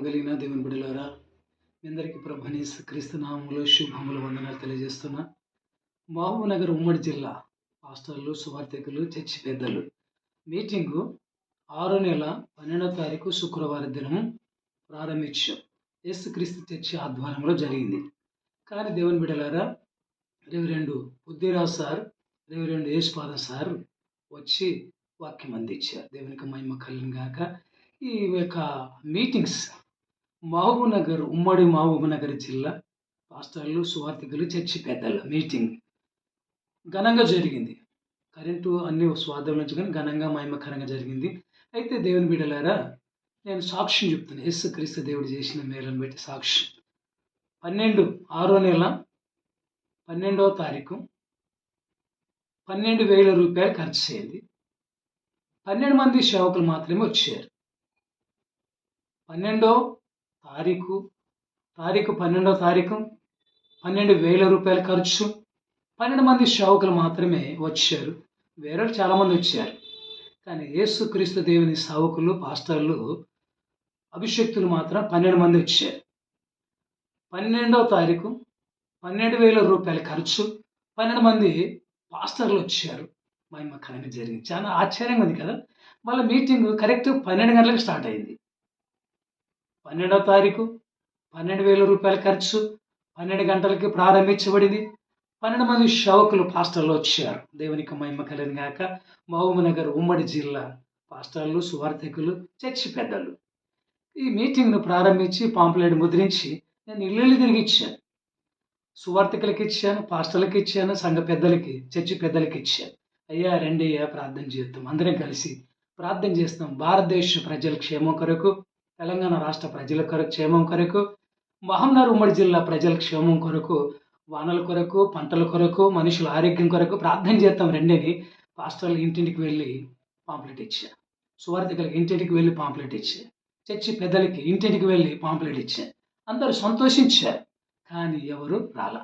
కలిగిన దేవుని బిడ్డలారా, మీ అందరికీ ప్రభువైన యేసుక్రీస్తు నామములో శుభములు వందనాలు తెలియజేస్తున్నా. మహబూబ్‌నగర్ ఉమ్మడి జిల్లా పాస్టర్లు, సువార్థికులు, చర్చి పెద్దలు మీటింగు 6వ నెల 12వ తారీఖు శుక్రవారం దినం ప్రారంభించాం. యేసుక్రీస్తు చర్చి ఆధ్వర్యంలో జరిగింది. కానీ దేవుని బిడ్డలారా, రెవరెండు బుద్ధిరాజు సార్, రెవరెండు యేసుపాదం సార్ వచ్చి వాక్యం అందించారు. దేవునికి మహిమ కలుగును గాక. ఈ యొక్క మీటింగ్స్ ఉమ్మడి మహబూబ్‌నగర్ జిల్లా పాస్టర్లు, సువార్థికులు, చర్చి పెద్దల మీటింగ్ ఘనంగా జరిగింది. కరెంటు అన్ని స్వార్థం నుంచి కానీ ఘనంగా మహిమకరంగా జరిగింది. అయితే దేవుని బిడ్డలారా, నేను సాక్ష్యం చెప్తున్నాను. యేసుక్రీస్తు దేవుడు చేసిన మేలను బట్టి సాక్ష్యం. 6వ నెల 12వ తారీఖు 12,000 రూపాయలు ఖర్చు అయింది. 12 మంది సేవకులు మాత్రమే వచ్చారు. 12వ తారీఖు 12వ తారీఖు 12,000 రూపాయల ఖర్చు. 12 మంది సేవకులు మాత్రమే వచ్చారు. వేరే చాలామంది వచ్చారు. కానీ యేసుక్రీస్తు దేవుని సేవకులు, పాస్టర్లు, అభిషక్తులు మాత్రం 12 మంది వచ్చారు. 12వ తారీఖు 12,000 రూపాయల ఖర్చు, 12 మంది పాస్టర్లు వచ్చారు. మహిమకరంగా జరిగింది. చాలా ఆశ్చర్యంగా ఉంది కదా. వాళ్ళ మీటింగ్ కరెక్ట్ 12 గంటలకు స్టార్ట్ అయింది. 12వ తారీఖు 12,000 రూపాయల ఖర్చు, 12 గంటలకి ప్రారంభించబడింది. 12 మంది సేవకులు, పాస్టర్లు వచ్చారు. దేవునికి మహిమ కలుగును గాక. మహబూబ్‌నగర్ ఉమ్మడి జిల్లా పాస్టర్లు, సువార్థికులు, చర్చి పెద్దలు ఈ మీటింగ్ను ప్రారంభించి పాంప్లెట్ ముద్రించి నేను ఇల్లు తిరిగి ఇచ్చాను. సువార్థికులకి ఇచ్చాను, పాస్టర్లకి ఇచ్చాను, సంఘ పెద్దలకి, చర్చి పెద్దలకి ఇచ్చాను. అయ్యా రండి అయ్యా, ప్రార్థన చేద్దాం, అందరం కలిసి ప్రార్థన చేస్తాం. భారతదేశ ప్రజల క్షేమం కొరకు, తెలంగాణ రాష్ట్ర ప్రజల కొరకు క్షేమం కొరకు, మహబూబ్‌నగర్ ఉమ్మడి జిల్లా ప్రజల క్షేమం కొరకు, వానల కొరకు, పంటల కొరకు, మనుషుల ఆరోగ్యం కొరకు ప్రార్థన చేద్దాం రండి అని పాస్టర్లు ఇంటింటికి వెళ్ళి పాంప్లెట్ ఇచ్చా. సువార్థికులకి ఇంటింటికి వెళ్ళి పాంప్లెట్ ఇచ్చా. చర్చి పెద్దలకి ఇంటింటికి వెళ్ళి పాంప్లెట్ ఇచ్చా. అందరూ సంతోషించారు. కానీ ఎవరు రాలా.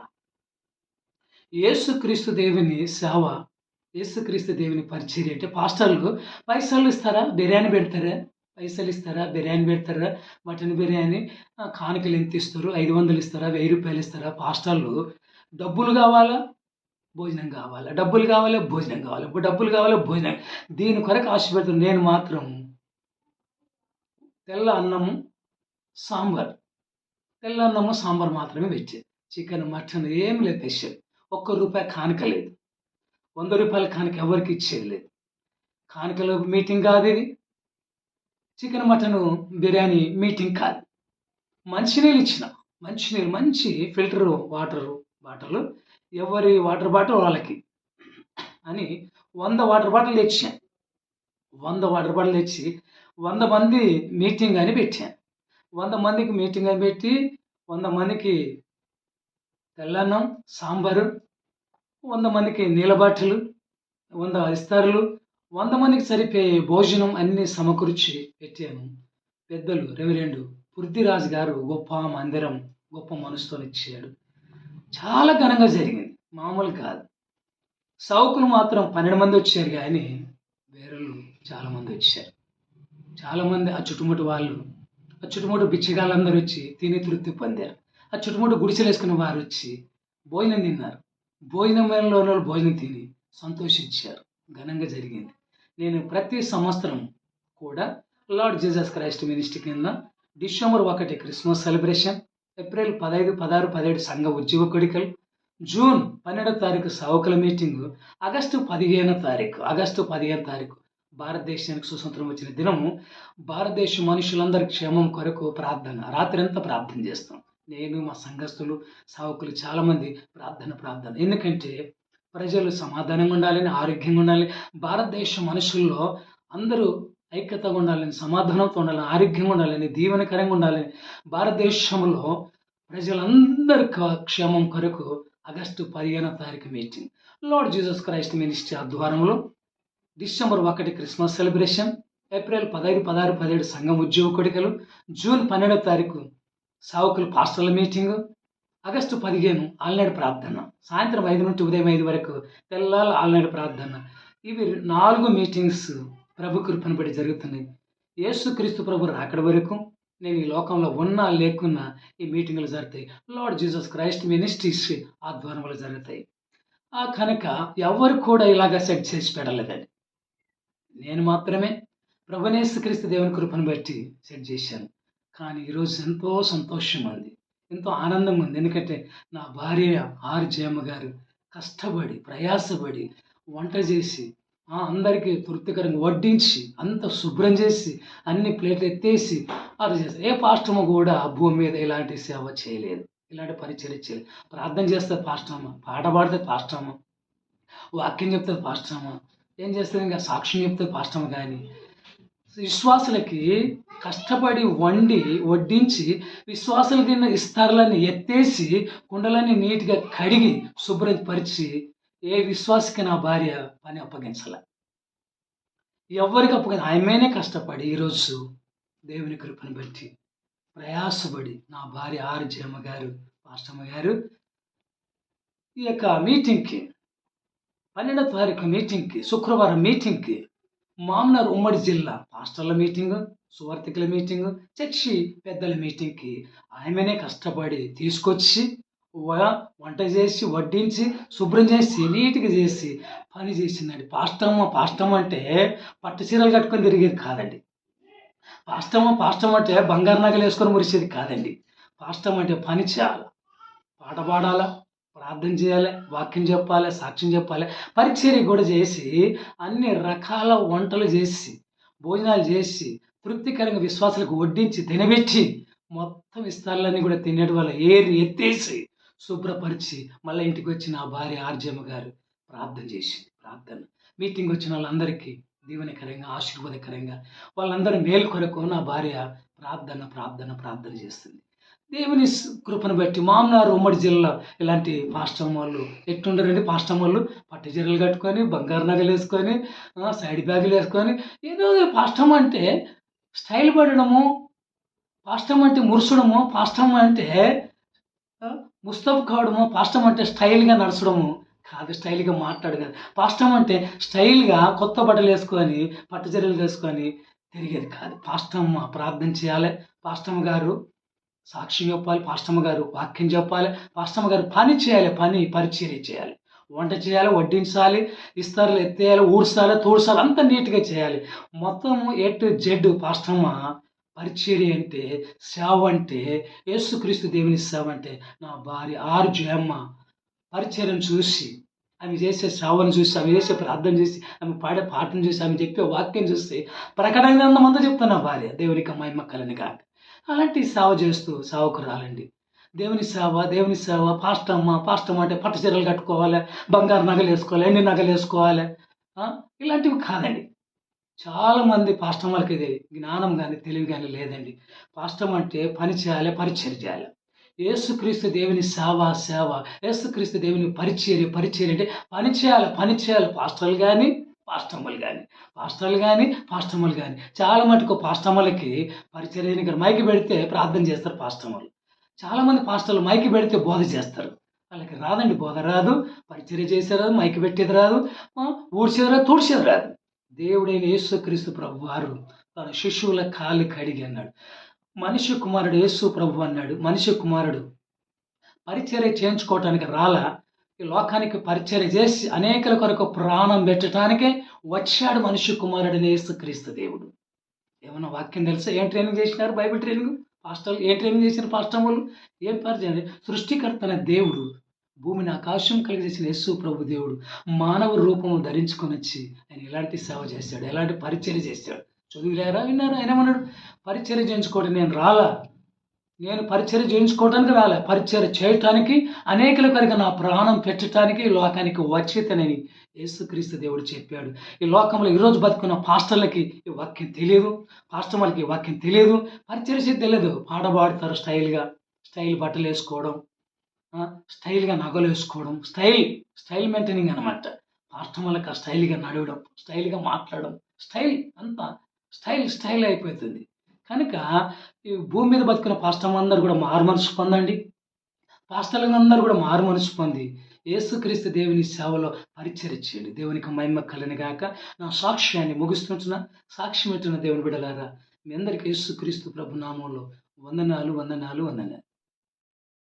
యేసుక్రీస్తు దేవుని సేవ, యేసుక్రీస్తు దేవుని పరిచర్య అంటే పాస్టర్లు పైసలు ఇస్తారా, బిర్యానీ పెడతారా, పైసలు ఇస్తారా, బిర్యానీ పెడతారా, మటన్ బిర్యానీ, కానుకలు ఎంత ఇస్తారు, 500 ఇస్తారా, 1000 రూపాయలు ఇస్తారా. పాస్టర్లు డబ్బులు కావాలా, భోజనం కావాలా, డబ్బులు కావాలా, భోజనం కావాలా, డబ్బులు కావాలా, భోజనం. దీని కొరకు ఆశపెడుతున్నాను. నేను మాత్రం తెల్ల అన్నము సాంబార్, తెల్ల అన్నము సాంబార్ మాత్రమే పెట్టాను. చికెన్, మటన్ ఏం లేదు. స్పెషల్ ₹1 కానుక లేదు. 100 రూపాయల కానుక ఎవరికి ఇచ్చేది లేదు. కానుకలో మీటింగ్ కాదు ఇది. చికెన్, మటన్, బిర్యానీ మీటింగ్ కాదు. మంచినీళ్ళు ఇచ్చిన, మంచినీళ్ళు మంచి ఫిల్టర్ బాటిల్, ఎవరి వాటర్ బాటిల్ వాళ్ళకి అని 100 వాటర్ బాటిల్ తెచ్చాను. 100 వాటర్ బాటిల్ తెచ్చి 100 మంది మీటింగ్ అని పెట్టాను. 100 మందికి మీటింగ్ అని పెట్టి 100 మందికి తెల్లన్నం సాంబారు, 100 మందికి నీళ్ళ బాటిల్, 100 ఇస్తారులు, 100 మందికి సరిపోయే భోజనం అన్ని సమకూర్చి పెట్టాను. పెద్దలు రెవరెండు పృథ్వీరాజు గారు గొప్ప మందిరం, గొప్ప మనసుతో ఇచ్చాడు. చాలా ఘనంగా జరిగింది, మామూలు కాదు. సౌకులు మాత్రం 12 మంది వచ్చారు. కానీ వేరేలు చాలామంది వచ్చారు. చాలామంది ఆ చుట్టుముట్టు వాళ్ళు, ఆ చుట్టుముట్టు బిచ్చగాళ్ళందరూ వచ్చి తిని తృప్తి పొందారు. ఆ చుట్టుముట్టు గుడిసెలు వేసుకున్న వారు వచ్చి భోజనం తిన్నారు. భోజనంలో భోజనం తిని సంతోషించారు. ఘనంగా జరిగింది. నేను ప్రతి సంవత్సరం కూడా లార్డ్ జీసస్ క్రైస్ట్ మినిస్ట్రీ కింద డిసెంబర్ 1 క్రిస్మస్ సెలబ్రేషన్, ఏప్రిల్ 15, 16, 17 సంఘ ఉద్యోగ కొడికలు, జూన్ 12వ తారీఖు సేవకుల మీటింగు, ఆగస్టు 15వ తారీఖు భారతదేశానికి స్వతంత్రం వచ్చిన దినము భారతదేశ మనుషులందరి క్షేమం కొరకు ప్రార్థన, రాత్రి అంతా ప్రార్థన చేస్తాం. నేను, మా సంఘస్థులు, సేవకులు చాలామంది ప్రార్థన. ఎందుకంటే ప్రజలు సమాధానంగా ఉండాలని, ఆరోగ్యంగా ఉండాలని, భారతదేశ మనుషుల్లో అందరూ ఐక్యతగా ఉండాలని, సమాధానంతో ఉండాలని, ఆరోగ్యంగా ఉండాలని, దీవెనకరంగా ఉండాలని, భారతదేశంలో ప్రజలందరి క్షేమం కొరకు ఆగస్టు 15వ తారీఖు meeting lord Jesus Christ ministry ఆధ్వర్యంలో, డిసెంబర్ 1 క్రిస్మస్ సెలబ్రేషన్, ఏప్రిల్ 15, 16, 17 సంఘం ఉద్యోగ కొడికలు, జూన్ 12వ తారీఖు సేవకులు పాస్టర్ల మీటింగు, ఆగస్టు 15 ఆల్నాడు ప్రార్థన, సాయంత్రం 5 నుండి ఉదయం 5 వరకు తెల్లాల ఆల్నాడు ప్రార్థన. ఇవి 4 మీటింగ్స్ ప్రభు కృపను బట్టి జరుగుతున్నాయి. యేసుక్రీస్తు ప్రభు రాకడ వరకు నేను ఈ లోకంలో ఉన్నా లేకున్నా ఈ మీటింగులు జరుగుతాయి. లార్డ్ జీసస్ క్రైస్ట్ మినిస్ట్రీస్ ఆధ్వర్యంలో జరుగుతాయి. కనుక ఎవరు కూడా ఇలాగ సెట్ చేసి పెట్టలేదండి. నేను మాత్రమే ప్రభునేసుక్రీస్తు దేవుని కృపను బట్టి సెట్ చేశాను. కానీ ఈరోజు ఎంతో సంతోషం ఉంది, ఎంతో ఆనందంగా ఉంది. ఎందుకంటే నా భార్య జయమ్మ గారు కష్టపడి ప్రయాసపడి వంట చేసి అందరికీ తృప్తికరంగా వడ్డించి అంత శుభ్రం చేసి అన్ని ప్లేట్లు ఎత్తేసి అది చేస్తారు. ఏ పాస్టమ్మ కూడా భూమి మీద ఇలాంటి సేవ చేయలేదు, ఇలాంటి పరిచర్య చేయలేదు. ప్రార్థన చేస్తుంది పాస్టమ్మ, పాట పాడుతుంది పాస్టమ్మ, వాక్యం చెప్తుంది పాస్టమ్మ, ఏం చేస్తుంది ఇంకా సాక్ష్యం చెప్తుంది పాస్టమ్మ. కానీ విశ్వాసులకి కష్టపడి వండి వడ్డించి విశ్వాసులు తిన్న ఇస్తారులన్నీ ఎత్తేసి కుండలన్నీ నీట్గా కడిగి శుభ్రపరిచి ఏ విశ్వాసకి నా భార్య పని అప్పగించాల, ఎవరికి ఆమెనే కష్టపడి ఈరోజు దేవుని కృపను బట్టి ప్రయాసపడి నా భార్య జయమ్మ గారు పాస్టమ్మ గారు ఈ యొక్క మీటింగ్కి 12వ తారీఖు మీటింగ్కి, శుక్రవారం మీటింగ్కి, మామనార్ ఉమ్మడి జిల్లా పాస్టర్ల మీటింగు, సువార్థికుల మీటింగు, చర్చి పెద్దల మీటింగ్కి ఆమెనే కష్టపడి తీసుకొచ్చి వంట చేసి వడ్డించి శుభ్రం చేసి నీట్గా చేసి పని చేసిందండి. పాస్టమ్మ అంటే పట్టు చీరలు కట్టుకొని తిరిగేది కాదండి. పాస్టమ్మ అంటే బంగారు నగలు వేసుకొని మురిసేది కాదండి. పాస్టమ్మ అంటే పని చేయాలి, పాట పాడాలా, ప్రార్థన చేయాలి, వాక్యం చెప్పాలి, సాక్ష్యం చెప్పాలి, పరిచర్య కూడా చేసి అన్ని రకాల వంటలు చేసి భోజనాలు చేసి తృప్తికరంగా విశ్వాసాలకు వడ్డించి తినబెట్టి మొత్తం ఇస్తారులన్నీ కూడా తినేటి వల్ల ఎత్తేసి శుభ్రపరిచి మళ్ళీ ఇంటికి వచ్చి నా భార్య జయమ్మ గారు ప్రార్థన చేసింది. ప్రార్థన మీటింగ్ వచ్చిన వాళ్ళందరికీ దీవెనకరంగా ఆశీర్వాదకరంగా వాళ్ళందరూ మేలు కొరకు నా భార్య ప్రార్థన చేస్తుంది. దేవుని కృపను బట్టి మామనారు ఉమ్మడి జిల్లా ఇలాంటి పాస్టమ్మ వాళ్ళు ఎట్టుండరండి. పాస్టమ్మ వాళ్ళు పట్టు చీరలు కట్టుకొని బంగారు నగలు వేసుకొని సైడ్ బ్యాగులు వేసుకొని ఏదో పాస్టమ్మ అంటే స్టైల్ పడడము, పాస్టమ్మ అంటే మురుసడము, పాస్టమ్మ అంటే ముస్తఫ్ కావడము, పాస్టమ్మ అంటే స్టైల్గా నడచడము కాదు, స్టైల్గా మాట్లాడు కాదు. పాస్టమ్మ అంటే స్టైల్గా కొత్త బట్టలు వేసుకొని పట్టు చీరలు వేసుకొని తిరిగేది కాదు. పాస్టమ్మ ప్రార్థన చేయాలి, పాస్టమ్మ గారు సాక్ష్యం చెప్పాలి, పాస్టమ్మ గారు వాక్యం చెప్పాలి, పాస్టమ్మ గారు పని చేయాలి, పరిచర్య చేయాలి, వంట చేయాలి, వడ్డించాలి, ఇస్తారులు ఎత్తేయాలి, ఊడ్చాలి, తూడ్చాలి, అంతా నీట్గా చేయాలి. మొత్తం A to Z పాస్టమ్మ పరిచర్య అంటే, సేవ అంటే, యేసుక్రీస్తు దేవుని సేవ అంటే నా భార్య జయమ్మ పరిచర్యను చూసి, ఆమె చేసే సేవను చూసి, ఆమె చేసే ప్రార్థన చూసి, ఆమె పాడే పాటను చూసి, ఆమె చెప్పే వాక్యం చూసి ప్రకటన మంది చెప్తాను నా భార్య దేవునికి మహిమ కలని కాక. అలాంటి సేవ చేస్తూ సేవకురాలండి. దేవుని సేవ పాస్టమ్మ అంటే పట్టు చీరలు కట్టుకోవాలి, బంగారు నగలు వేసుకోవాలి, ఎండి నగలు వేసుకోవాలి, ఇలాంటివి కాదండి. చాలామంది పాస్టమ్మలకి ఇది జ్ఞానం కానీ తెలివి కానీ లేదండి. పాస్టమ్మ అంటే పని చేయాలి, పరిచర్య చేయాలి. యేసుక్రీస్తు దేవుని సేవ, యేసుక్రీస్తు దేవుని పరిచర్య అంటే పని చేయాలి. పాస్టర్లు కానీ పాస్టమ్మలు కానీ చాలా మటుకు పాస్టమ్మలకి పరిచర్యని మైకి పెడితే ప్రార్థన చేస్తారు పాస్టమ్మలు. చాలామంది పాస్టర్లు మైకి పెడితే బోధ చేస్తారు. వాళ్ళకి రాదండి, బోధ రాదు, పరిచర్య చేసేది రాదు, మైకి పెట్టేది రాదు, ఊడ్చేది రాదు, తుడిచేది రాదు. దేవుడైన యేసుక్రీస్తు ప్రభు వారు తన శిష్యుల కాళ్ళు కడిగి అన్నాడు. మనిషి కుమారుడు యేసు ప్రభు అన్నాడు, మనిషి కుమారుడు పరిచర్య చేయించుకోవటానికి రాలా, ఈ లోకానికి పరిచర్య చేసి అనేకల కొరకు ప్రాణం పెట్టడానికే వచ్చాడు మనిషి కుమారుడు యేసుక్రీస్తు దేవుడు. ఏమన్నా వాక్యం తెలుసా? ఏం ట్రైనింగ్ చేసినారు? Bible training. పాస్టర్లు ఏం ట్రైనింగ్ చేసిన? పాస్టర్లు ఏం పరిచయం? సృష్టికర్త అనే దేవుడు భూమిని ఆకాశం కలిగజేసిన యేసు ప్రభు దేవుడు మానవ రూపము ధరించుకొని వచ్చి ఆయన ఎలాంటి సేవ చేశాడు, ఎలాంటి పరిచర్య చేశాడు. చదువులేరా? విన్నారా? ఆయన ఏమన్నాడు? పరిచర్య చేయించుకోవడం నేను పరిచర్య చేయించుకోవడానికి రాలే, పరిచర్య చేయటానికి అనేకల కొరకు నా ప్రాణం పెట్టడానికి లోకానికి వచ్చేతనని యేసుక్రీస్తు దేవుడు చెప్పాడు. ఈ లోకంలో ఈరోజు బతుకున్న పాస్టర్లకి ఈ వాక్యం తెలియదు, పాస్టర్లకి ఈ వాక్యం తెలియదు, పరిచర్య తెలియదు. పాడబాడుతారు స్టైల్ బట్టలు వేసుకోవడం, స్టైల్గా నగలు వేసుకోవడం, స్టైల్ మెయింటైనింగ్ అనమాట. పాస్టర్లకు స్టైల్గా నడవడం, స్టైల్గా మాట్లాడడం, అంతా స్టైల్ అయిపోతుంది. కనుక ఈ భూమి మీద బతుకున్న పాస్టర్లు అందరూ కూడా మారు మనసు పొందండి. పాస్టర్లందరూ కూడా మారు మనసు పొంది యేసుక్రీస్తు దేవుని సేవలో పరిచర్య చేయండి. దేవునికి మహిమ కలని గాక. నా సాక్ష్యాన్ని ముగిస్తుంటున్నా. సాక్ష్యం ఇస్తున్న దేవుని బిడ్డలారా, మీ అందరికీ యేసుక్రీస్తు ప్రభు నామంలో వందనాలు వందనాలు వందనాలు.